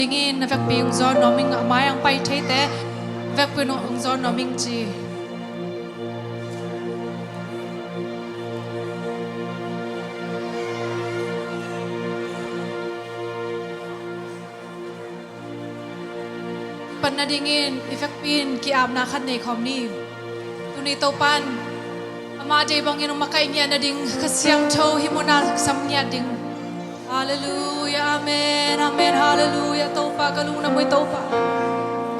Ingin na vek pi ung zon noming mayang pai thei te vek pi no ung zon noming chi pan na dingin ifek pin ki am na khat nei khom ni tuni to pan ama de bangin makai nya na ding khasyang tho himona samnya ding. Hallelujah, amen, amen, hallelujah. Topa kalung na mo'y topa.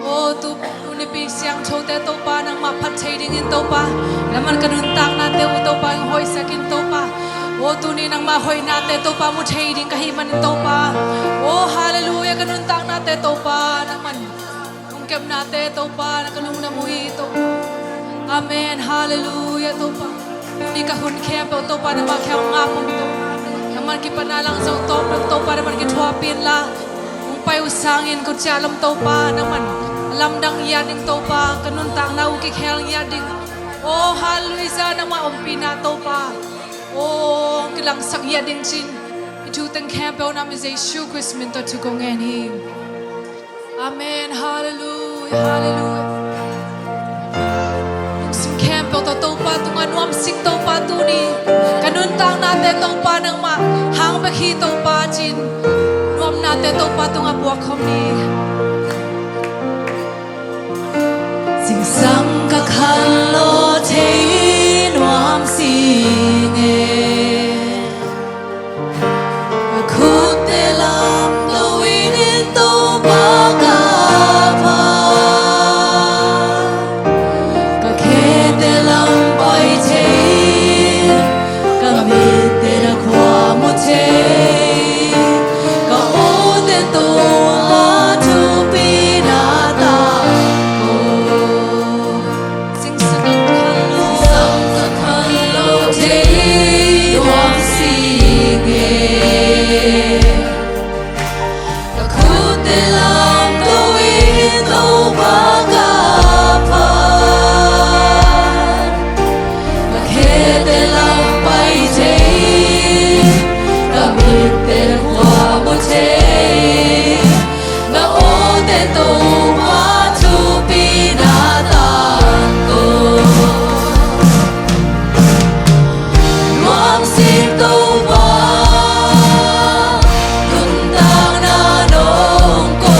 Oh, tu unipi siyang chote topa nang mapatay dingin topa. Naman kanuntang nate u topa yung hoy sakin topa. Oh, tuni nang mahoy nate topa mo chay ding kahiman ng topa. Oh, hallelujah, kanuntang nate topa. Naman ungkep nate topa nakalung na mo'y topa. Amen, hallelujah, topa. Ni kahun kepo topa na makyaw nga pong topa. Naman kipanalang sa utop ng topa naman kitwapin la kung payo sangin ko siya alam topa naman alam dang yaning topa kanuntang na ukikhel yading. Oh hallelujah na maumpi na topa. Oh kilang sak yading sin itutang kempo namin sa Yesu Christ minto tukongin him. Amen, hallelujah, hallelujah. Sing kempo to topa tungan wam sing topa tuni kanuntang natin topa ng ma hang bakhi topa chin nuam natin topa tung abuak khom ni sing sang kakhalo thei nuam sing e khut te lam lo in topa ka pha ka khe te lam pai thei ka me te ra khwa mo thei ka o te to ma tu pi na ta ko sing sang ka khan lo thei wam sing e ka khut te lam to in to ba ka pha ka khe te lam pai thei ka mi te khwa mo thei na o te to ma tu pi na ta ko nuam sim to ba luntang na nong ko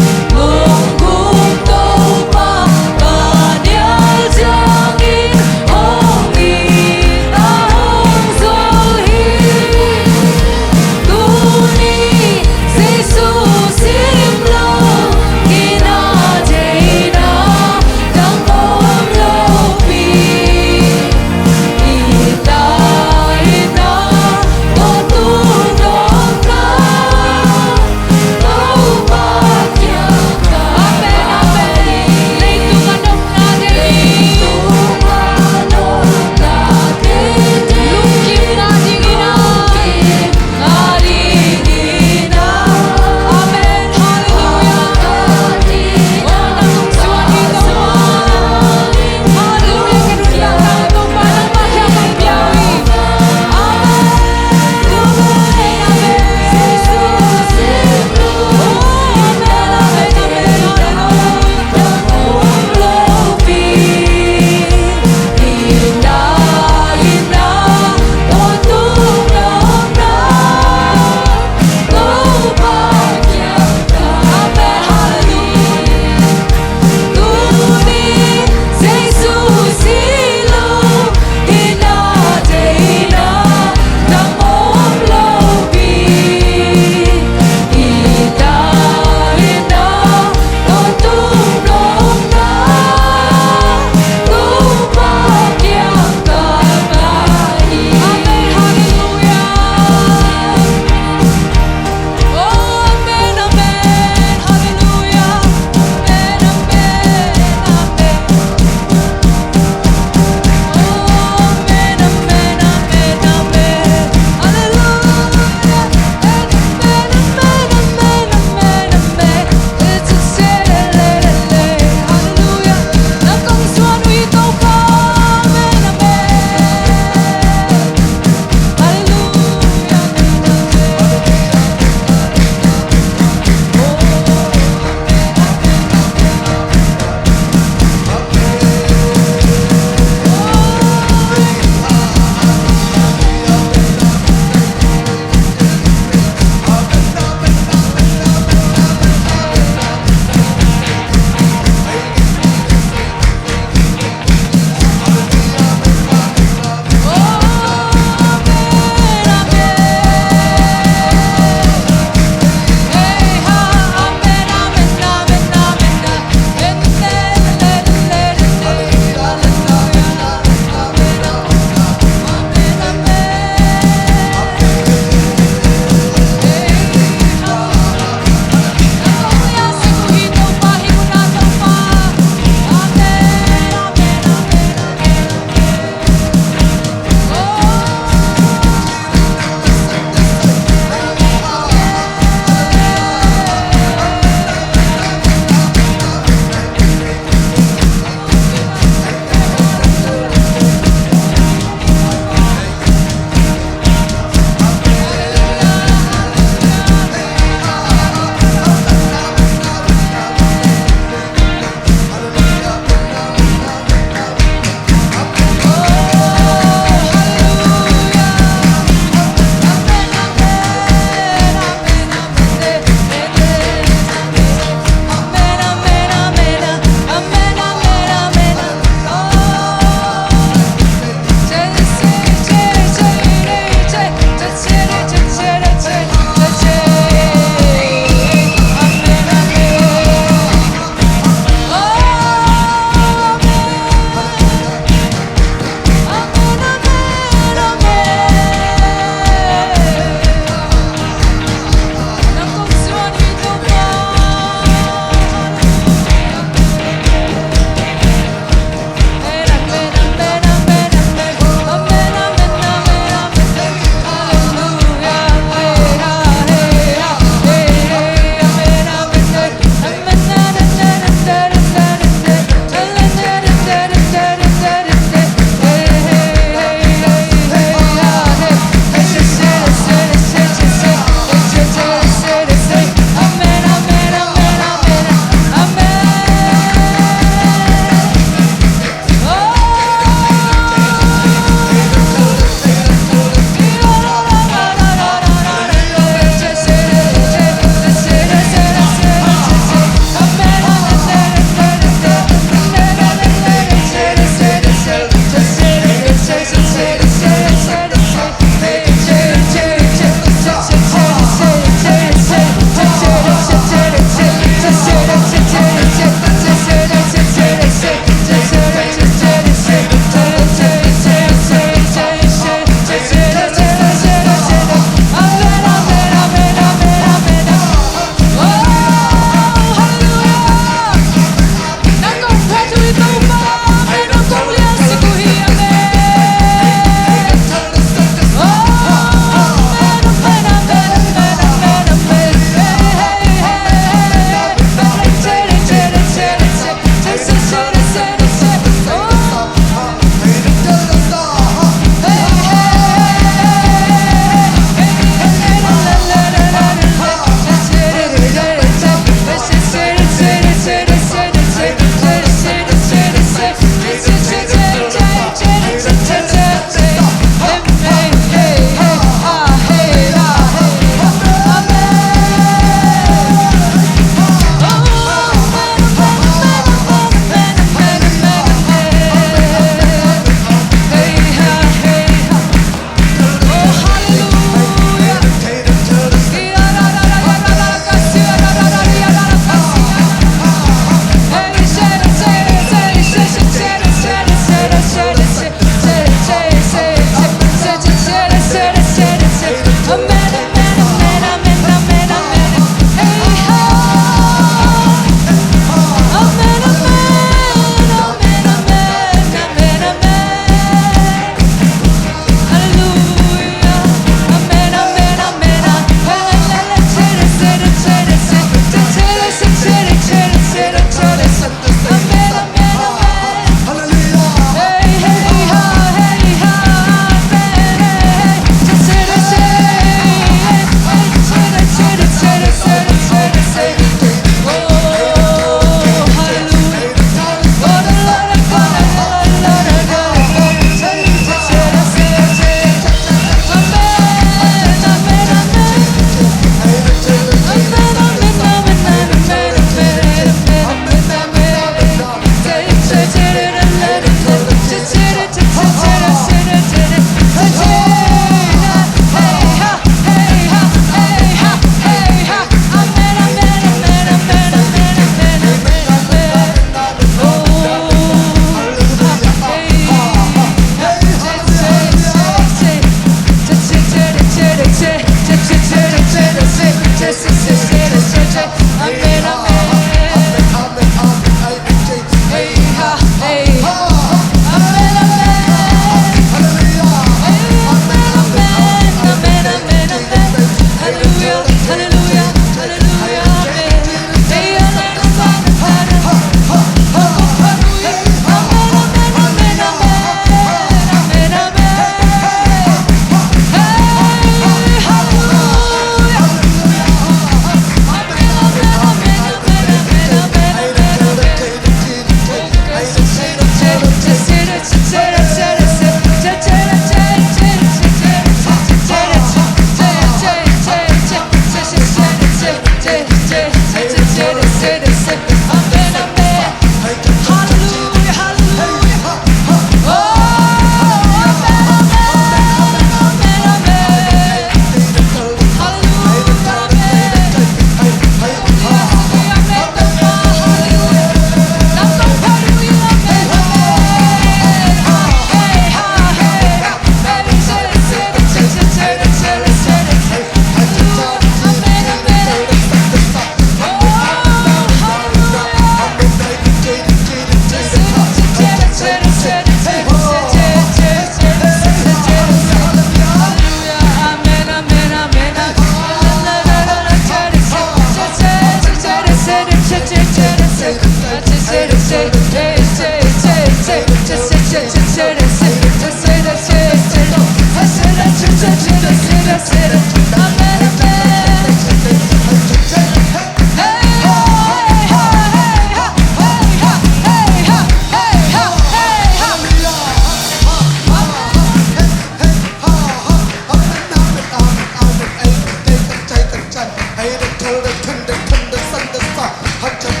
Oh,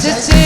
Amen.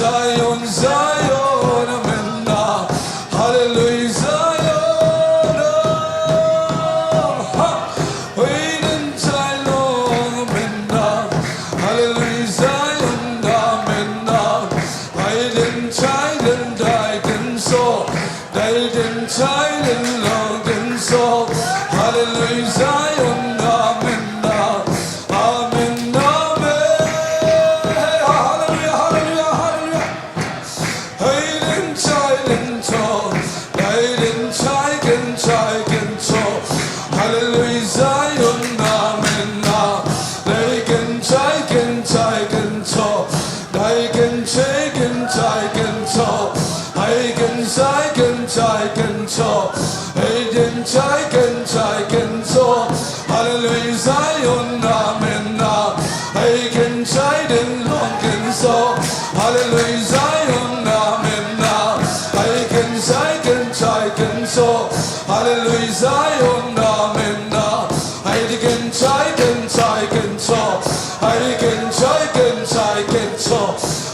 Zion, Zion, Amen. Hallelujah. Hallelujah, Zion. Waiting time long, Hallelujah, Zion, amen. Hiding child I can so, hiding child long and so. Hallelujah, Zion, amen. Amen, amen. Hallelujah, hallelujah, hallelujah. Hiding child and so, hiding child and so. Hallelujah, Zion, amen. They can take and take and so. They can take and take and so. I can take and take and so. They can take and take and so. Hallelujah, Zion, amen. I can take and long and so. Hallelujah, Zion, amen. I can take and so. Hallelujah, Zion, amen. I can take and so. I can take and so.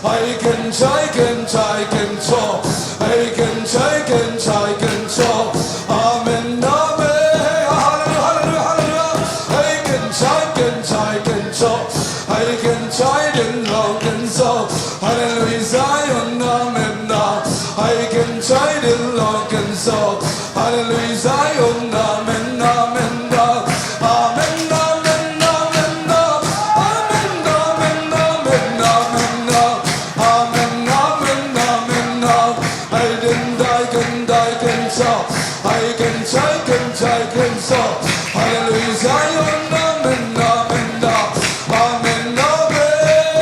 I can take and so. I can take and so. Amen, amen. Hallelujah, hallelujah. I can take and so. I can take and long and so. Hallelujah, Zion, amen. I can take and long and so. Hallelujah, Zion, amen, amen. Amen, amen, amen, amen, amen, amen, amen, amen, amen, amen. I can so. I can take and so. Hallelujah, Zion, amen, amen, amen, amen.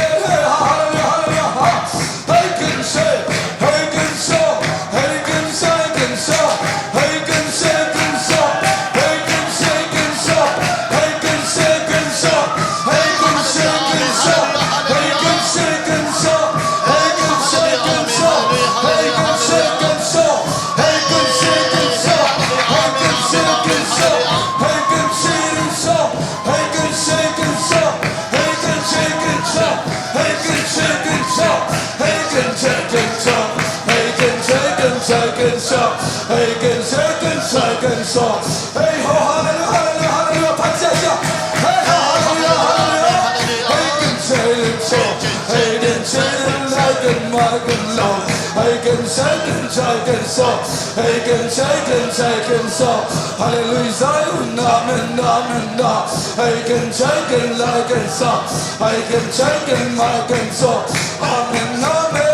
Hallelujah, hallelujah. I can say, I can so, I can say, can so, I can say, can so, I can say, can so, I can say, can so, I can say, can so, I can say, can so, I can say, can so, I can say, can so, I can say, can so, I can say, can so, I can say, can so, I can say, can so, I can say, can so, I can say, can so, I can say, can so, I can say, can so, I can say, can so, can so. Hey ho, hallelujah, hallelujah, hallelujah. 박수 한 번. Hey ho, hallelujah, hallelujah. I can say it so. I can say it like a mother long. I can say it, I can so. I can say it, I can so. Hallelujah, Zion, amen, amen. I can take it like a so. I can take it like a so. Amen, amen.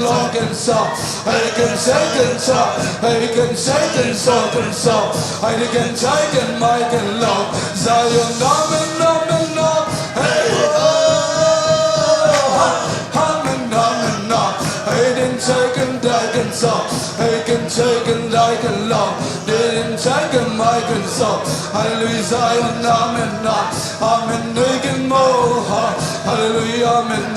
Long and so, I can take and so, I can take and so, I can take and make and long. Zion, amen, amen, hey, amen, amen, I didn't take and so, I can take and like and long. Didn't take and make and so, hallelujah, Zion, amen, amen, making more, hallelujah, amen,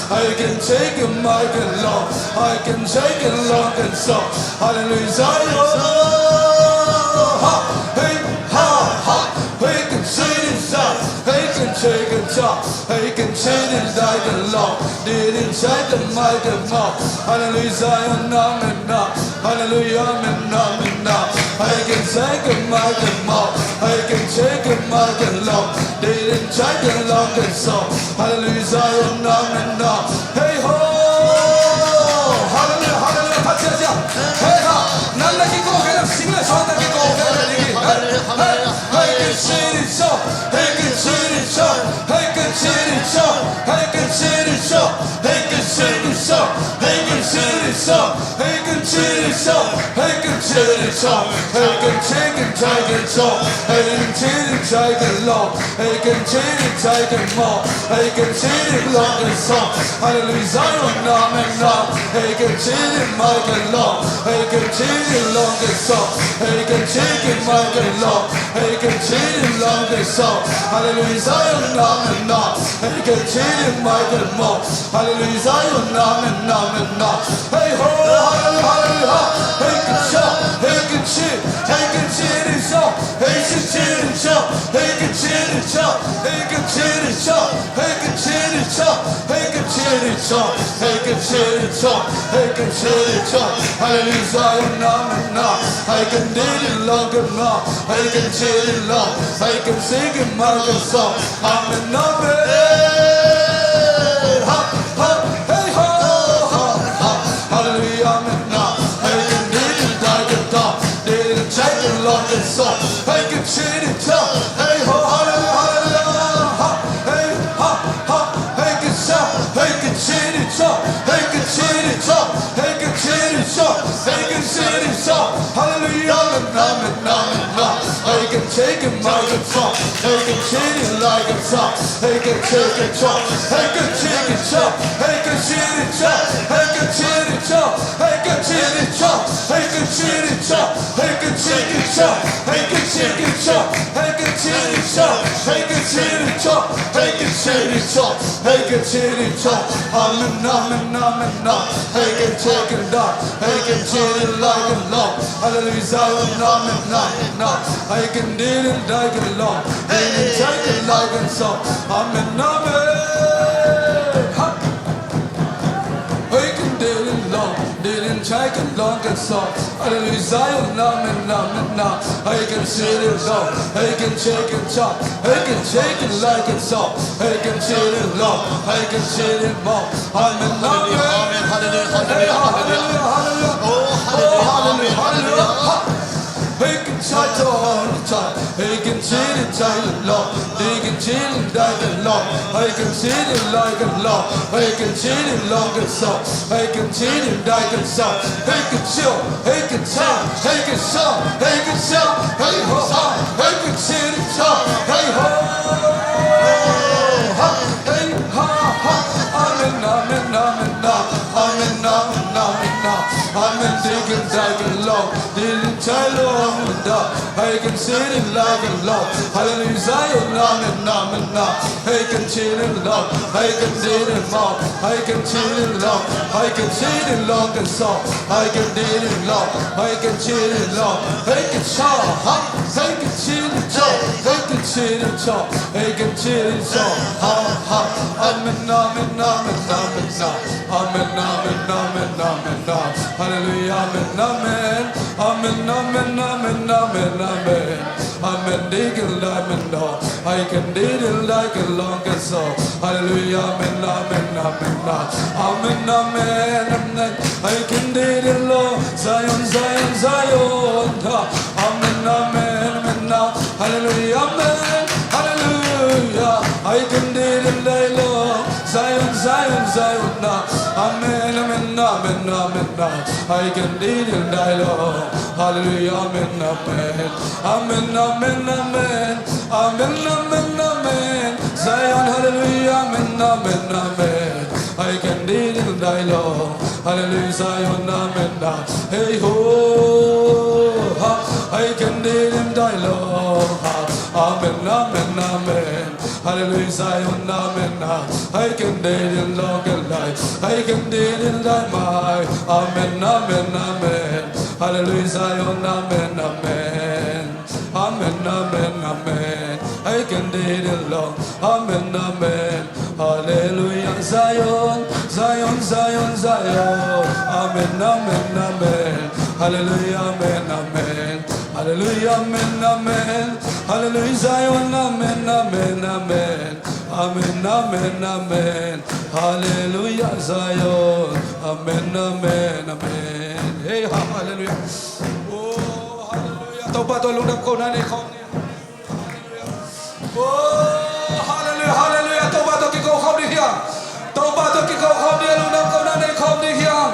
I can take and make and long. I can take and long and so, hallelujah, Zion, hey, I can say it so, I can take and talk, I can say it like and long. Didn't take and make and more, hallelujah, Zion, amen, hallelujah, amen, amen, I can take and make and more, I can take and make and long. Didn't take and long and so, hallelujah, Zion, amen, hey ho, hallelujah, hallelujah, 같이 하자. Hey ho, 난 나기 고 그냥 싱글서 나기 고 I can see it so, I can see it so, I can see it so, I can see it so, I can see it so, I can see it so, I can see it so, I can see it so, I can take it, take it so, I can take it, take it long, I can take it, take it more, I can take it long and so, hallelujah, Zion, amen, I can take it, make it long, I can take it long and so, I can take it, make it long, I can take it long and so, hallelujah, Zion, amen, I can take it, make it more, hallelujah, Zion, amen, hey ho, hallelujah, hallelujah, I can show, I can cheer, I can cheer it so, I can cheer it so, I can cheer it so, I can cheer it so, I can cheer it so, I chop, take a chili chop, take a chili chop. Hallelujah, Zion, amen. I can do it longer now. I can chill it long. I can sing it, Marcus song. Amen, amen. Ha, ha, hey, ho, ha, ha. Hallelujah, amen. I can do it like a dog. Did it take a longer song. I can chill it chop. Hey, ho, hallelujah, hallelujah. Ha, hey, ha, ha. I can shout. I can chill it chop. I can chill it chop. I can chill it chop. I can chill it chop. Hallelujah, amen, amen, amen. I can take it like a chop. I can chill it like a chop. I can take it chop. I can take it chop. I can chill it chop. I can chill it chop. I can chill it chop. I can chill it chop. I can take it chop. I can take it chop. I can chill it chop. I can chill it chop. I can chill it chop. I can chill it chop. Amen, amen, amen. I can take it down. I can chill it like a log. Hallelujah, Zion, amen, amen. I can do it like a log. I can take it like a song. Amen, amen. Ha. I can do it long. Didn't take it long and song. Hallelujah, Zion, amen, amen. I can chill it long. I can take it chop. I can take it like a song. I can chill it long. I can chill it more. Amen, amen. Hallelujah, Hey, hallelujah, hallelujah. hallelujah, hallelujah. Oh, Oh, hallelujah, hallelujah, hallelujah. He can touch all the time. He can chill it like a law. He can chill it like a law. He can chill it like a law. He can chill it like a song. He can chill it like a song. He can chill. He can talk. He can shout. He can shout. Hey ho ha. He can chill it talk. Hey ho. Ha. Hey ha ha. Amen, amen, amen, amen, amen, amen. Amen, digging, digging long. Didn't tell long enough. I can sit it like a log. Hallelujah, Zion, amen, amen. I can chill it long. I can did it long. I can chill it long. I can sit it long and song. I can did it long. I can chill it long. I can shout. I can chill it long. I can chill it long. I can chill it long. Ha. Amen, amen, amen, amen. Amen, amen, amen, amen. Hallelujah, amen, amen. Amen, amen, amen, amen, amen. Amen, dig it, amen, no. I can dig it like a longer song. Hallelujah, amen, amen, amen. Amen, amen, amen. I can dig it, Lord. Zion, Zion, Zion. Amen, amen, amen. Hallelujah, amen. Hallelujah. I can dig it, Lord. Zion, Zion, Zion. Amen, amen, amen, amen. I can lead and die, Lord. Hallelujah, amen, amen. Amen, amen, amen. Amen, amen, amen. Zion, hallelujah, amen, amen, amen. I can lead and die, Lord. Hallelujah, Zion, amen. Hey ho, I can lead and die, Lord. Amen, amen, amen. Hallelujah, Zion, amen. I can lead in longer life. I can lead in thy mind. Amen, amen, amen. Hallelujah, Zion, amen, amen. Amen, amen, amen. I can lead in long. Amen, amen. Hallelujah, Zion, Zion, Zion, Zion. Amen, amen, amen. Hallelujah, amen, amen. Hallelujah, amen, amen. Hallelujah, Zion, amen, amen, amen. Amen, amen, amen. Hallelujah, Zion. Amen, amen, amen. Hey, hallelujah. Oh, hallelujah. Tauba to lung ko na ni kong. Hallelujah. Oh, hallelujah, hallelujah. Tauba to ki ko khom ni hiang. Tauba to ki ko khom ni lung ko na ni khom ni hiang.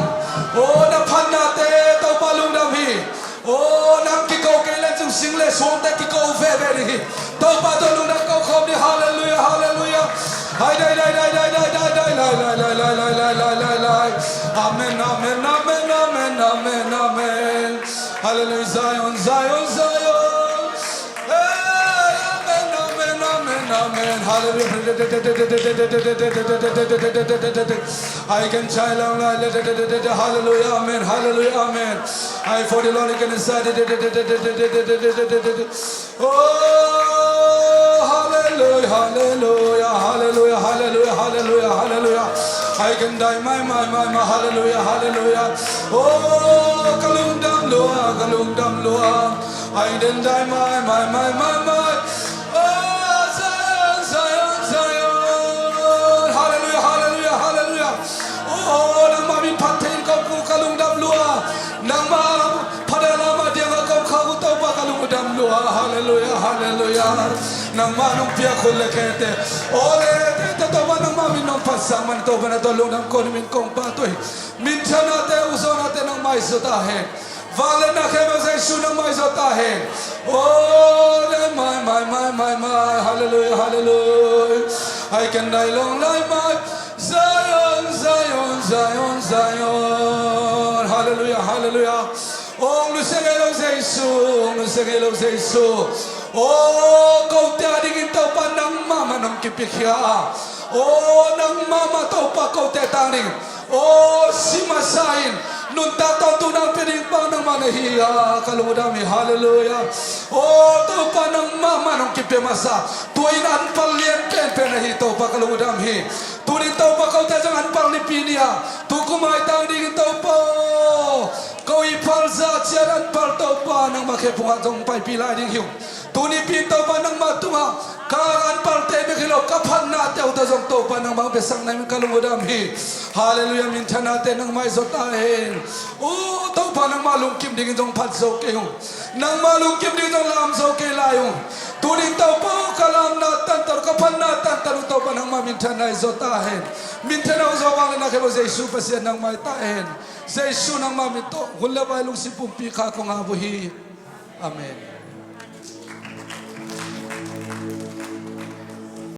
Oh, na phan na te tauba lung nam hi. Oh, nam ki ko ke len chung sing le suang te ki ko ve ve ni. Tauba to lung ko khom ni hallelujah, hallelujah. Hai dai dai dai dai dai dai dai lai lai lai lai lai lai lai lai lai. Amen, amen, amen, amen, amen, amen. Hallelujah, Zion, Zion, Zion. Hey, amen, amen, amen, amen. Hallelujah. I can chant long, hallelujah, amen, hallelujah, amen. I for the Lord can decide. Oh, hallelujah, hallelujah, hallelujah, hallelujah, hallelujah, hallelujah. ให้กันได้ไหมมาฮาเลลูยาฮาเลลูยาโอ้กะลุงดำลัวกะลุงดำลัวให้เดินได้ไหมโอ้ไซออนฮาเลลูยาฮาเลลูยาฮาเลลูยาโอ้นางมาบินพัดเทนกับกูกะลุงดำลัวนางมาพัดลามาเดียงกับเขาเต้าปากะลุงดำลัวฮาเลลูยาฮาเลลูยานางมานุ่งเปียคนละแค่เตโอเลเตตะวันนางมามินน้องพัดสังมันโตเป็นตัวลุงดำคนมินกงปาตุยมินชนะเตอุโซนาเตนางไม่สุดาเฮวาเลนักเฮมเซชุนางไม่สุดาเฮโอ้เลไม่ฮาเลลูยาฮาเลลูยาให้กันได้ลงไล่มาไซออนฮาเลลูยาฮาเลลูยาโอ้ลุเซเกลเซซูโอ้กอเตดิกินเต้าปานังมามันนำกิปิขยาโอ้นังมาเต้าปากอเตตานิโอ้ซิมาไซน์นุนตาตอนตุนังเป็นอิงปานังมาเนฮียากะลูดามิฮาเลลูยาโอ้เต้าปานังมามันนำกิปิมาซาตัวอินันพัลเลียนเป็นเนฮีเต้าปากะลูดามฮีตัวนี้เต้าปากอเตจังอันพัลลิปีเนียตุกุมาตังดิกินเต้าปาkau ipal za ciaran pal topa nang make punga jong pai pilai ding hiu tuni pin topa nang matunga karan pal te be khilo kaphan na te uta jong topa nang bang besang nai kalung udam hi hallelujah min thana te nang mai zota hen o topa nang malung kim ding jong phat zo ke hu nang malung kim ding jong lam zo ke lai hu tuni topa kalam na tan tar kaphan na tan tar topa nang ma min thana zota hen min thana zo wang na ke bo jesu pasien nang mai ta hen Yesus nang mamito, hula ba ilong si pumpi ka kung abuhi. Amen.